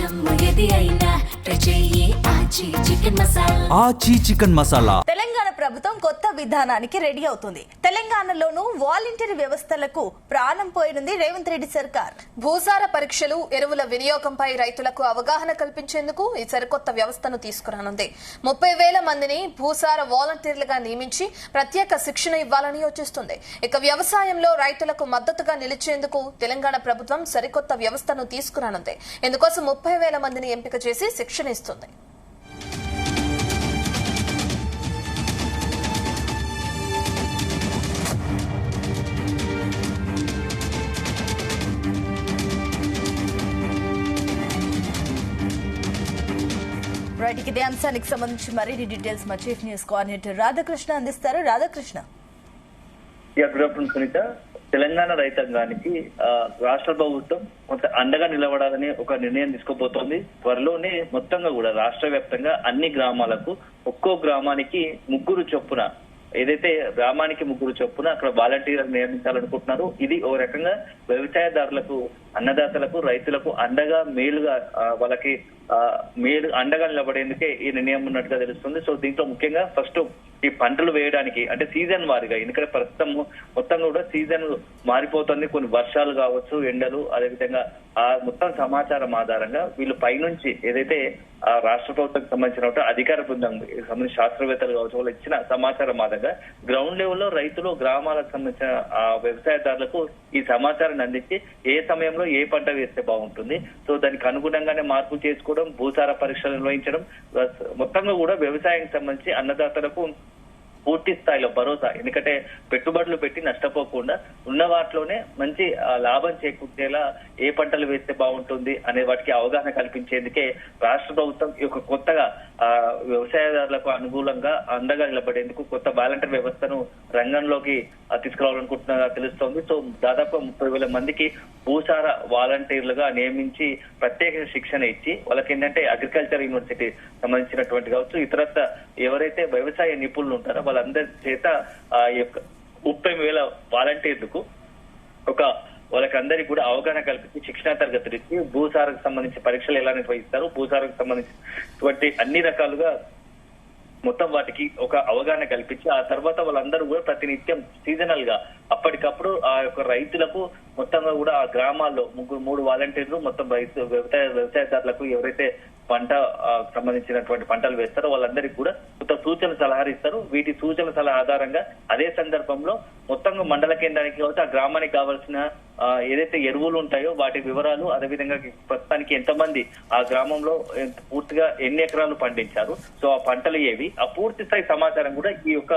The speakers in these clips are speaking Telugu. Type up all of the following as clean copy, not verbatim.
ఆచి చికెన్ మసాలా. తెలంగాణ ప్రభుత్వం కొత్త విధానానికి రెడీ అవుతుంది. తెలంగాణలోనూ వాలంటీర్ వ్యవస్థలకు ప్రాణం పోయనుంది రేవంత్ రెడ్డి సర్కార్. భూసార పరీక్షలు, ఎరువుల వినియోగంపై రైతులకు అవగాహన కల్పించేందుకు ఈ సరికొత్త వ్యవస్థను తీసుకురానుంది. 30,000 మందిని భూసార వాలంటీర్లుగా నియమించి ప్రత్యేక శిక్షణ ఇవ్వాలని యోచిస్తుంది. ఇక వ్యవసాయంలో రైతులకు మద్దతుగా నిలిచేందుకు తెలంగాణ ప్రభుత్వం సరికొత్త వ్యవస్థను తీసుకురానుంది. ఇందుకోసం 30,000 మందిని ఎంపిక చేసి శిక్షణ ఇస్తుంది. రైట్, ఇదే అంశానికి సంబంధించి మరిన్ని డీటెయిల్స్ మా చీఫ్ న్యూస్ కోఆర్డినేటర్ రాధాకృష్ణ అందిస్తారు. రాధాకృష్ణ. Good afternoon Sunitha. తెలంగాణ రైతాంగానికి రాష్ట్ర ప్రభుత్వం కొంత అండగా నిలబడాలని ఒక నిర్ణయం తీసుకోబోతోంది. త్వరలోనే మొత్తంగా కూడా రాష్ట్ర వ్యాప్తంగా అన్ని గ్రామాలకు ఒక్కో గ్రామానికి 3 చొప్పున, ఏదైతే గ్రామానికి 3 చొప్పున అక్కడ వాలంటీర్లు నియమించాలనుకుంటున్నారు. ఇది ఓ రకంగా వ్యవసాయదారులకు, అన్నదాతలకు, రైతులకు అండగా, మేలుగా, వాళ్ళకి అండగా నిలబడేందుకే ఈ నిర్ణయం ఉన్నట్టుగా తెలుస్తుంది. సో దీంట్లో ముఖ్యంగా ఫస్ట్ ఈ పంటలు వేయడానికి అంటే సీజన్ వారిగా, ఎందుకంటే ప్రస్తుతం మొత్తం కూడా సీజన్ మారిపోతుంది. కొన్ని వర్షాలు కావచ్చు, ఎండలు, అదేవిధంగా ఆ మొత్తం సమాచారం ఆధారంగా వీళ్ళు పైనుంచి ఏదైతే రాష్ట్ర ప్రభుత్వానికి సంబంధించిన అధికార బృందం సంబంధించిన శాస్త్రవేత్తలు కావచ్చు, వాళ్ళు ఇచ్చిన సమాచారం ఆధారంగా గ్రౌండ్ లెవెల్లో రైతులు, గ్రామాలకు సంబంధించిన వ్యవసాయదారులకు ఈ సమాచారాన్ని అందించి ఏ సమయంలో ఏ పంట వేస్తే బాగుంటుంది, సో దానికి అనుగుణంగానే మార్పులు చేసుకోవడం, భూసార పరీక్షలు నిర్వహించడం, మొత్తంగా కూడా వ్యవసాయానికి సంబంధించి అన్నదాతలకు పూర్తి స్థాయిలో భరోసా, ఎందుకంటే పెట్టుబడులు పెట్టి నష్టపోకుండా ఉన్న వాటిలోనే మంచి లాభం చేకూర్చేలా ఏ పంటలు వేస్తే బాగుంటుంది అనే వాటికి అవగాహన కల్పించేందుకే రాష్ట్ర ప్రభుత్వం ఈ యొక్క కొత్తగా వ్యవసాయదారులకు అనుకూలంగా అండగా నిలబడేందుకు కొత్త వాలంటీర్ వ్యవస్థను రంగంలోకి తీసుకురావాలనుకుంటున్నగా తెలుస్తోంది. సో దాదాపు 30,000 మందికి భూసార వాలంటీర్లుగా నియమించి ప్రత్యేక శిక్షణ ఇచ్చి వాళ్ళకి ఏంటంటే అగ్రికల్చర్ యూనివర్సిటీ సంబంధించినటువంటి కావచ్చు, ఇతరత్ర ఎవరైతే వ్యవసాయ నిపుణులు ఉంటారో వాళ్ళందరి చేత 30,000 వాలంటీర్లకు వాళ్ళకందరికీ కూడా అవగాహన కల్పించి శిక్షణా తరగతులు ఇచ్చి భూసారకు సంబంధించి పరీక్షలు ఎలా నిర్వహిస్తారు, భూసారకు సంబంధించినటువంటి అన్ని రకాలుగా మొత్తం వాటికి ఒక అవగాహన కల్పించి ఆ తర్వాత వాళ్ళందరూ కూడా ప్రతినిత్యం సీజనల్ గా అప్పటికప్పుడు ఆ యొక్క రైతులకు మొత్తంగా కూడా ఆ గ్రామాల్లో 3 వాలంటీర్లు మొత్తం వ్యవసాయదారులకు ఎవరైతే పంట సంబంధించినటువంటి పంటలు వేస్తారో వాళ్ళందరికీ కూడా కొత్త సూచనలు సలహాలు ఇస్తారు. వీటి సూచనల సలహా ఆధారంగా అదే సందర్భంలో మొత్తంగా మండల కేంద్రానికి కావచ్చు, ఆ గ్రామానికి కావాల్సిన ఏదైతే ఎరువులు ఉంటాయో వాటి వివరాలు, అదేవిధంగా ప్రస్తుతానికి ఎంతమంది ఆ గ్రామంలో పూర్తిగా ఎన్ని ఎకరాలు పండించారు, సో ఆ పంటలు ఏవి, ఆ పూర్తి స్థాయి సమాచారం కూడా ఈ యొక్క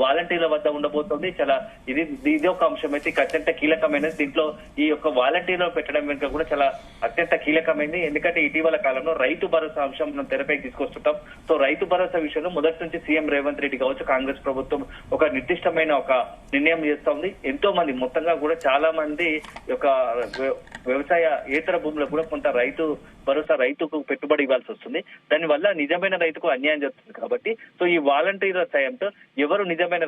వాలంటీర్ల వద్ద ఉండబోతోంది. చాలా ఇది ఒక అంశం అయితే అత్యంత కీలకమైనది. దీంట్లో ఈ యొక్క వాలంటీర్లు పెట్టడం వెనుక కూడా చాలా అత్యంత కీలకమైనది. ఎందుకంటే ఇటీవల కాలంలో రైతు భరోసా అంశం మనం తెరపైకి తీసుకొస్తుంటాం. సో రైతు భరోసా విషయంలో మొదటి నుంచి సీఎం రేవంత్ రెడ్డి కావచ్చు, కాంగ్రెస్ ప్రభుత్వం ఒక నిర్దిష్టమైన ఒక నిర్ణయం చేస్తోంది. ఎంతో మంది మొత్తంగా కూడా చాలా మంది యొక్క వ్యవసాయ ఏతర భూములకు కూడా కొంత రైతు భరోసా, రైతుకు పెట్టుబడి ఇవ్వాల్సి వస్తుంది. దానివల్ల నిజమైన రైతుకు అన్యాయం జరుగుతుంది. కాబట్టి సో ఈ వాలంటీర్ల సాయంతో ఎవరు నిజమైన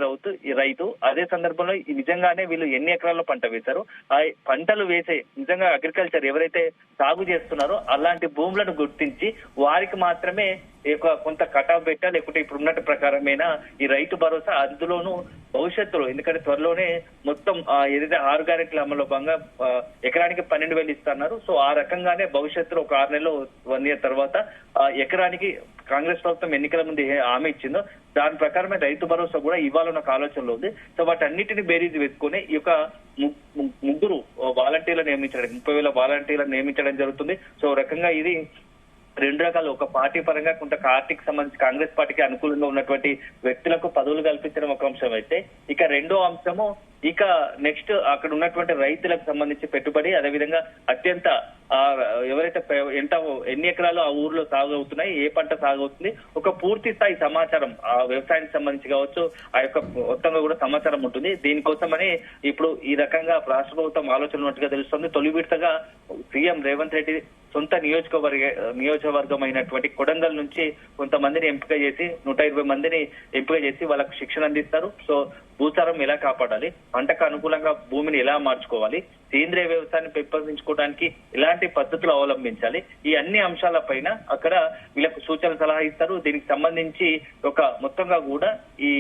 రైతు, అదే సందర్భంలో నిజంగానే వీళ్ళు ఎన్ని ఎకరాల్లో పంట వేశారు, ఆ పంటలు వేసే నిజంగా అగ్రికల్చర్ ఎవరైతే సాగు చేస్తున్నారో అలాంటి భూములను గుర్తించి వారికి మాత్రమే కొంత కటాఫ్ పెట్టా, లేకుంటే ఇప్పుడు ఉన్నట్టు ప్రకారమైన ఈ రైతు భరోసా. అందులోనూ భవిష్యత్తులో, ఎందుకంటే త్వరలోనే మొత్తం ఏదైతే 6 గ్యారెంటీల అమల్లో భాగంగా ఎకరానికి 12,000 ఇస్తున్నారు. సో ఆ రకంగానే భవిష్యత్తులో ఒక 6 నెలలు 1 ఇయర్ తర్వాత ఎకరానికి కాంగ్రెస్ ప్రభుత్వం ఎన్నికల ముందు హామీ ఇచ్చిందో దాని ప్రకారమే రైతు భరోసా కూడా ఇవ్వాలన్న ఒక ఆలోచనలో ఉంది. సో వాటన్నిటిని బేరీజ్ వేసుకుని ఈ యొక్క 3 వాలంటీర్లను నియమించడం, 30,000 వాలంటీర్లను నియమించడం జరుగుతుంది. సో రకంగా ఇది 2 రకాలు, ఒక పార్టీ పరంగా కొంత పార్టీకి సంబంధించి కాంగ్రెస్ పార్టీకి అనుకూలంగా ఉన్నటువంటి వ్యక్తులకు పదవులు కల్పించడం ఒక అంశం అయితే, ఇక రెండో అంశము నెక్స్ట్ అక్కడ ఉన్నటువంటి రైతులకు సంబంధించి పెట్టుబడి, అదేవిధంగా అత్యంత ఎవరైతే ఎన్ని ఎకరాలు ఆ ఊర్లో సాగు అవుతున్నాయి, ఏ పంట సాగు అవుతుంది, ఒక పూర్తి స్థాయి సమాచారం ఆ వ్యవసాయానికి సంబంధించి కావచ్చు, ఆ యొక్క మొత్తంగా కూడా సమాచారం ఉంటుంది. దీనికోసమని ఇప్పుడు ఈ రకంగా రాష్ట్ర ప్రభుత్వం ఆలోచన ఉన్నట్టుగా తెలుస్తుంది. తొలి విడతగా సీఎం రేవంత్ రెడ్డి సొంత నియోజకవర్గం అయినటువంటి కొడంగల్ నుంచి కొంతమందిని ఎంపిక చేసి 120 మందిని ఎంపిక చేసి వాళ్ళకు శిక్షణ అందిస్తారు. సో భూసారం ఎలా కాపాడాలి, పంటకు అనుకూలంగా భూమిని ఎలా మార్చుకోవాలి, సేంద్రియ వ్యవసాయాన్ని పెంపొందించుకోవడానికి ఎలాంటి పద్ధతులు అవలంబించాలి, ఈ అన్ని అంశాలపైన అక్కడ వీళ్ళకు సూచనలు సలహా ఇస్తారు. దీనికి సంబంధించి ఒక మొత్తంగా కూడా ఈ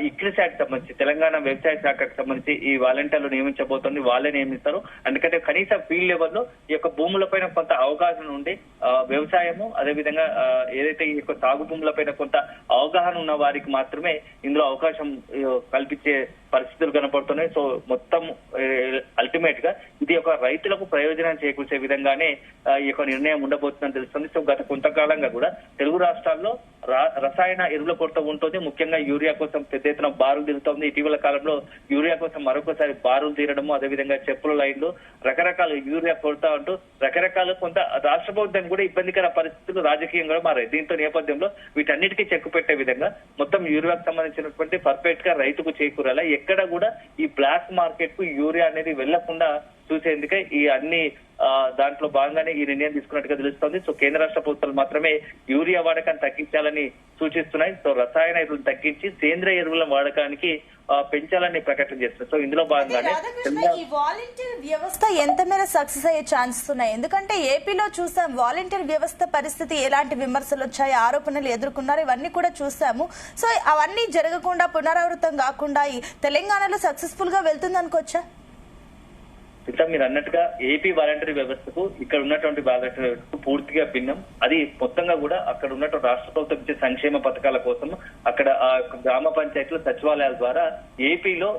ఇక్రిసాట్ సంబంధించి తెలంగాణ వ్యవసాయ శాఖకు సంబంధించి ఈ వాలంటీర్లు నియమించబోతోంది. వాళ్ళే నియమిస్తారు. ఎందుకంటే కనీస ఫీల్డ్ లెవెల్లో ఈ యొక్క భూములపైన కొంత అవగాహన ఉండి వ్యవసాయము అదేవిధంగా ఏదైతే ఈ యొక్క సాగు భూములపైన కొంత అవగాహన ఉన్న వారికి మాత్రమే ఇందులో అవకాశం కల్పించే పరిస్థితులు కనపడుతున్నాయి. సో మొత్తం అల్టిమేట్ గా ఇది ఒక రైతులకు ప్రయోజనం చేకూర్చే విధంగానే ఈ యొక్క నిర్ణయం ఉండబోతుందని తెలుస్తుంది. సో గత కొంతకాలంగా కూడా తెలుగు రాష్ట్రాల్లో రసాయన ఎరువుల కొరత ఉంటుంది. ముఖ్యంగా యూరియా కోసం పెద్ద ఎత్తున బారులు తీరుతోంది. ఇటీవల కాలంలో యూరియా కోసం మరొకసారి బారులు తీరడము, అదేవిధంగా చెప్పుల లైన్లు, రకరకాల యూరియా కొరత అంటూ రకరకాల కొంత రాష్ట్ర ప్రభుత్వం కూడా ఇబ్బందికర పరిస్థితులు రాజకీయంగా మారాయి. దీంతో నేపథ్యంలో వీటన్నిటికీ చెక్కు పెట్టే విధంగా మొత్తం యూరియాకు సంబంధించినటువంటి పర్ఫెక్ట్ గా రైతుకు చేకూరాలా, ఎక్కడ కూడా ఈ బ్లాక్ మార్కెట్ కు యూరియా అనేది వెళ్లకుండా చూసేందుకే ఈ అన్ని దాంట్లో భాగంగానే ఈ నిర్ణయం తీసుకున్నట్టుగా తెలుస్తోంది. సో కేంద్ర రాష్ట్ర ప్రభుత్వాలు మాత్రమే యూరియా వాడకాన్ని తగ్గించాలని సూచిస్తున్నాయి. సో రసాయన ఎరువులను తగ్గించి సేంద్రియ ఎరువుల వాడకానికి పెంచాలని ప్రకటన చేస్తున్నారు. సో ఇందులో భాగంగానే ఈ వాలంటీర్ వ్యవస్థ ఎంత మేర సక్సెస్ అయ్యే ఛాన్సెస్ ఉన్నాయి? ఎందుకంటే ఏపీలో చూసాం వాలంటీర్ వ్యవస్థ పరిస్థితి ఎలాంటి విమర్శలు వచ్చాయి, ఆరోపణలు ఎదుర్కొన్నారు, ఇవన్నీ కూడా చూసాము. సో అవన్నీ జరగకుండా పునరావృతం కాకుండా ఈ తెలంగాణలో సక్సెస్ఫుల్ గా వెళ్తుంది అనుకోవచ్చా? ఇట్లా మీరు అన్నట్టుగా ఏపీ వాలంటరీ వ్యవస్థకు ఇక్కడ ఉన్నటువంటి వాలంటరీ వ్యవస్థకు పూర్తిగా భిన్నం. అది మొత్తంగా కూడా అక్కడ ఉన్నటువంటి రాష్ట్ర ప్రభుత్వం ఇచ్చే సంక్షేమ పథకాల కోసం అక్కడ ఆ గ్రామ పంచాయతీలు సచివాలయాల ద్వారా ఏపీలో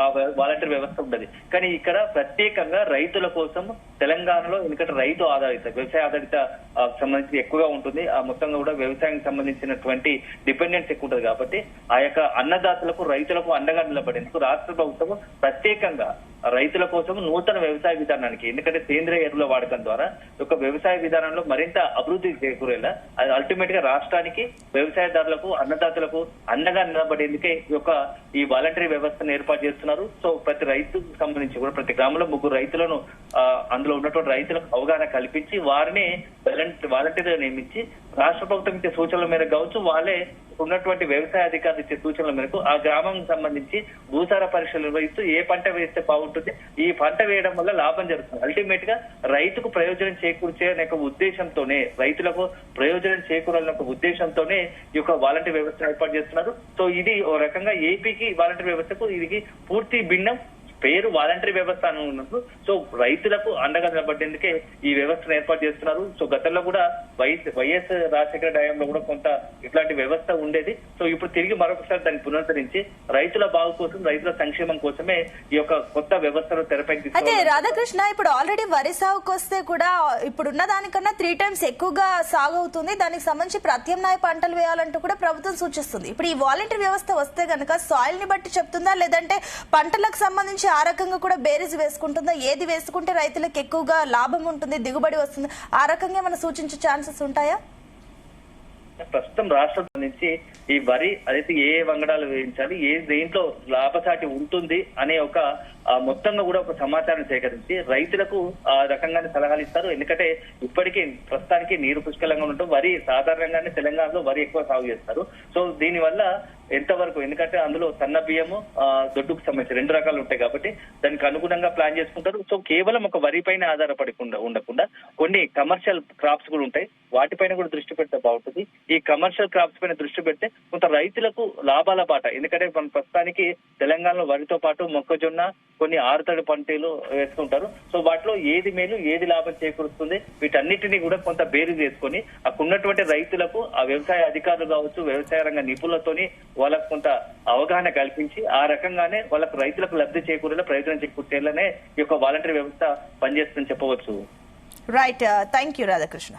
ఆ వాలంటరీ వ్యవస్థ ఉండదు. కానీ ఇక్కడ ప్రత్యేకంగా రైతుల కోసం తెలంగాణలో ఎందుకంటే రైతు ఆధారిత వ్యవసాయ ఆధారిత సంబంధించి ఎక్కువగా ఉంటుంది. ఆ మొత్తంగా కూడా వ్యవసాయానికి సంబంధించినటువంటి డిపెండెన్స్ ఎక్కువ ఉంటుంది. కాబట్టి ఆ యొక్క అన్నదాతలకు రైతులకు అండగా నిలబడేందుకు రాష్ట్ర ప్రభుత్వం ప్రత్యేకంగా రైతుల కోసం నూతన వ్యవసాయ విధానానికి, ఎందుకంటే సేంద్రియ ఎరువుల వాడకం ద్వారా ఒక వ్యవసాయ విధానంలో మరింత అభివృద్ధి చేకూరేలా అది అల్టిమేట్ గా రాష్ట్రానికి, వ్యవసాయదారులకు, అన్నదాతలకు అండగా నిలబడేందుకే ఈ వాలంటరీ వ్యవస్థను ఏర్పాటు చేస్తున్నారు. సో ప్రతి రైతుకు సంబంధించి కూడా ప్రతి గ్రామంలో 3 రైతులను అందులో ఉన్నటువంటి రైతులకు అవగాహన కల్పించి వారిని వాలంటీర్గా నియమించి రాష్ట్ర ప్రభుత్వం ఇచ్చే సూచనల మేరకు కావచ్చు, వాళ్ళే ఉన్నటువంటి వ్యవసాయ అధికారులు ఇచ్చే సూచనల మేరకు ఆ గ్రామం సంబంధించి భూసార పరీక్షలు నిర్వహిస్తూ ఏ పంట వేస్తే బాగుంటుంది, ఈ పంట వేయడం వల్ల లాభం జరుగుతుంది. అల్టిమేట్ గా రైతుకు ప్రయోజనం చేకూర్చే ఒక ఉద్దేశంతోనే, రైతులకు ప్రయోజనం చేకూరాలనే ఒక ఉద్దేశంతోనే ఈ యొక్క వాలంటీర్ వ్యవస్థను ఏర్పాటు చేస్తున్నారు. సో ఇది ఓ రకంగా ఏపీకి వాలంటీర్ వ్యవస్థకు ఇది పూర్తి భిన్నం. పేరు వాలంటరీ వ్యవస్థ అని ఉన్నప్పుడు సో రైతులకు అండగా నిలబడేందుకే ఈ వ్యవస్థను ఏర్పాటు చేస్తున్నారు. సో గతంలో కూడా వైఎస్ రాజశేఖర హయాంలో కూడా కొంత ఇట్లాంటి వ్యవస్థ ఉండేది. సో ఇప్పుడు తిరిగి మరొకసారి దాన్ని పునరుద్ధరించి రైతుల బాగు కోసం, రైతుల సంక్షేమం కోసమే ఈ యొక్క కొత్త వ్యవస్థను తెరపైకి అయితే రాధాకృష్ణ, ఇప్పుడు ఆల్రెడీ వరి సాగుకు వస్తే కూడా ఇప్పుడున్న దానికన్నా 3 times ఎక్కువగా సాగు అవుతుంది. దానికి సంబంధించి ప్రత్యామ్నాయ పంటలు వేయాలంటూ కూడా ప్రభుత్వం సూచిస్తుంది. ఇప్పుడు ఈ వాలంటీర్ వ్యవస్థ వస్తే గనక సాయిల్ ని బట్టి చెప్తుందా, లేదంటే పంటలకు సంబంధించి ఆ రకంగా కూడా బేరీజ్ వేసుకుంటుందా? ఏది వేసుకుంటే రైతులకు ఎక్కువగా లాభం ఉంటుంది, దిగుబడి వస్తుంది, ఆ రకంగా మనం సూచించే ఛాన్సెస్ ఉంటాయా? ప్రస్తుతం రాష్ట్రం నుంచి ఈ వరి అదైతే ఏ వంగడాలు వేయించాలి, ఏ దేంట్లో లాభసాటి ఉంటుంది అనే ఒక మొత్తంగా కూడా ఒక సమాచారం సేకరించి రైతులకు ఆ రకంగానే సలహాలు ఇస్తారు. ఎందుకంటే ఇప్పటికీ ప్రస్తుతానికి నీరు పుష్కలంగా ఉండటం, వరి సాధారణంగానే తెలంగాణలో వరి ఎక్కువ సాగు చేస్తారు. సో దీనివల్ల ఎంతవరకు, ఎందుకంటే అందులో సన్న బియ్యము, దొడ్డుకు సంబంధించి 2 రకాలు ఉంటాయి కాబట్టి దానికి అనుగుణంగా ప్లాన్ చేసుకుంటారు. సో కేవలం ఒక వరి పైన ఆధారపడకుండా ఉండకుండా కొన్ని కమర్షియల్ క్రాప్స్ కూడా ఉంటాయి, వాటిపైన కూడా దృష్టి పెడితే బాగుంటుంది. ఈ కమర్షియల్ క్రాప్స్ పైన దృష్టి పెడితే కొంత రైతులకు లాభాల బాట. ఎందుకంటే మన ప్రస్తుతానికి తెలంగాణలో వరితో పాటు మొక్కజొన్న, కొన్ని ఆరుతడి పంటలు వేస్తుంటారు. సో వాటిలో ఏది మేలు, ఏది లాభం చేకూరుస్తుంది, వీటన్నిటినీ కూడా కొంత బేరీ చేసుకొని అక్కడ ఉన్నటువంటి రైతులకు ఆ వ్యవసాయ అధికారులు కావచ్చు, వ్యవసాయ రంగ నిపుణులతోని వాళ్ళకు కొంత అవగాహన కల్పించి ఆ రకంగానే వాళ్ళకు రైతులకు లబ్ధి చేకూరేలా ప్రయోజనం చేకూర్చేలానే ఈ యొక్క వాలంటరీ వ్యవస్థ పనిచేస్తుందని చెప్పవచ్చు. Right, thank you Radhakrishna.